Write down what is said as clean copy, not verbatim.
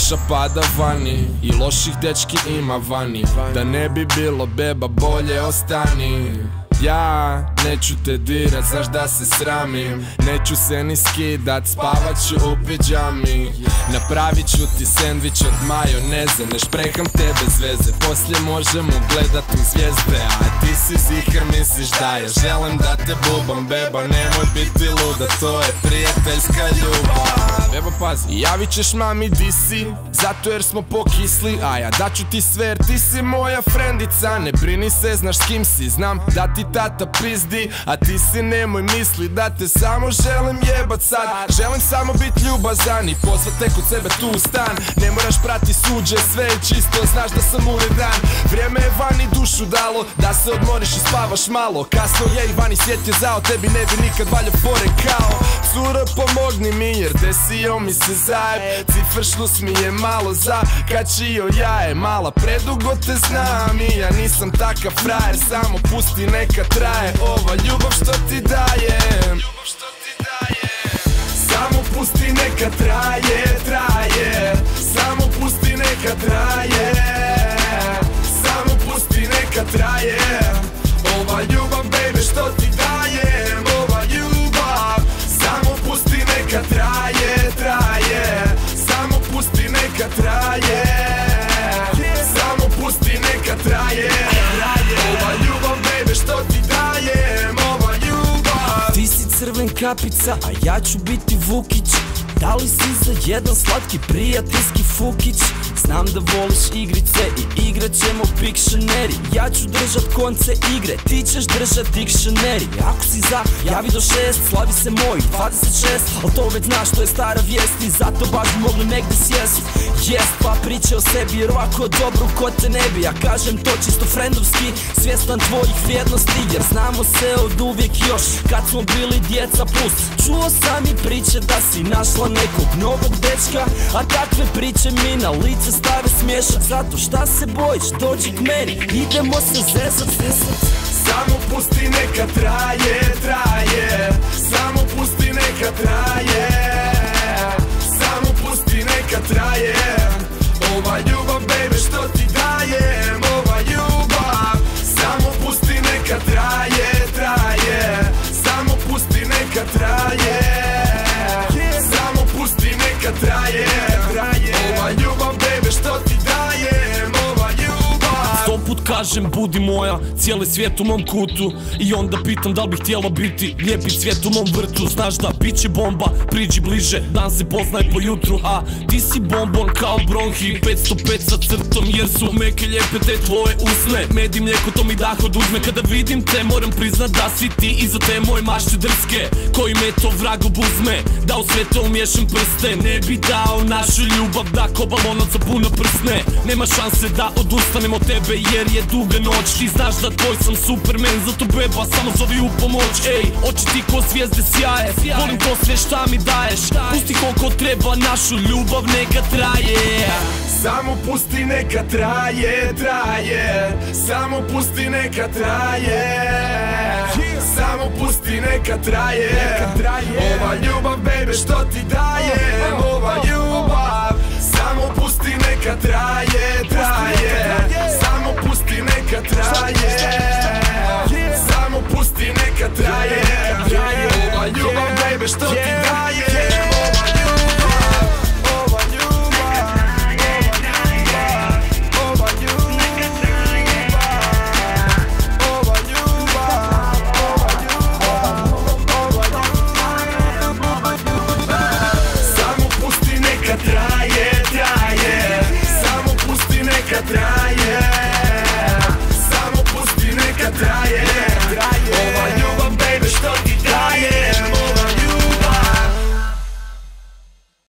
kiša pada vani i loših dečki ima vani. Da ne bi bilo beba bolje ostani. Ja neću te dirat, znaš da se sramim. Neću se ni skidat, spavat ću u pidžami. Napravit ću ti sendvič od majoneze. Ne špreham te bez veze, poslije možemo gledat u zvijezde. A ti si zihar, misliš da ja želim da te bubam. Beba nemoj biti luda, to je prijateljska ljubav. Beba pazi, javit ćeš mami di si, zato jer smo pokisli. A ja daću ti sve jer ti si moja frendica. Ne brini se, znaš s kim si, znam da ti tata pizdi. A ti si nemoj misli da te samo želim jebat sad. Želim samo bit ljubazan i pozvat te kod sebe tu u stan. Ne moraš prati suđe, sve je čisto, znaš da sam uredan. Vrijeme je vani dušu dalo, da se odmoriš i spavaš malo. Kasno je i vani svijet je zao, tebi ne bi nikad valja fore kao. Curo pomogni mi jer desio mi se zajeb. Cifršlus mi je malo zakačio jaje. Mala predugo te znam i ja nisam takav frajer. Samo pusti neka traje ova ljubav što ti dajem. Samo pusti neka traje, traje. Samo pusti neka traje. Samo pusti neka traje. Ova ljubav baby što ti dajem. Ova ljubav. Samo pusti neka traje, traje. Samo pusti neka traje. Samo pusti neka traje. Ova ljubav baby što ti dajem. Ova ljubav. Ti si crven kapica, a ja ću biti Vukić. Da li si za jedan slatki prijateljski fukić? Znam da voliš igrice i igrat ćemo Pictionary. Ja ću držat konce igre, ti ćeš držat Dictionary. Ako si za, javi do 6, slavi se moj 26. Al to već znaš, to je stara vijest i zato baš bi mogli negdje sjest. Jest, pa priče o sebi jer ovako dobro ko te ne bi. Ja kažem to čisto frendovski, svjestan tvojih vrijednosti. Jer znamo se od uvijek još, kad smo bili djeca plus. Čuo sam i priče da si našla nekog novog dečka, a takve priče mi na lice stave smiješak. Zato šta se bojiš, dođi k meni, idemo se zezat. Samo pusti neka traje, traje. Samo pusti neka traje. Samo pusti neka traje. Ova ljubav baby što ti dajem. Ova ljubav. Samo pusti neka traje, traje. Samo pusti neka traje. Samo pusti neka traje. Ova ljubav baby što ti dajem. Ova ljubav. 100 put kažem budi moja, cijeli svijet u mom kutu. I onda pitam da li bih htjela biti lijepi cvijet u mom vrtu. Znaš da bit će bomba, priđi bliže, dan se poznaje po jutru. A ti si bombon kao bronhi, 505 sa crtom jer su meke lijepe te tvoje usne. Med i mlijeko to mi dah oduzme, kada vidim te moram priznat da si ti iza te moje mašte drske. Koji me to vrag obuzme, da u sve to umiješam prste. Ne bi dao našu ljubav da ko balonac puna prsne. Nema šanse da odustanem od tebe jer je duga noć. Ti znaš da tvoj sam Superman, zato beba samo zovi u pomoć. Ej, oči ti ko zvijezde sjaje, volim to sve šta mi daješ. Pusti koliko treba, našu ljubav neka traje. Samo pusti neka traje, traje. Samo pusti neka traje. Samo pusti neka traje. Ova ljubav baby što ti dajem. Ova ljubav. Samo pusti neka traje, traje.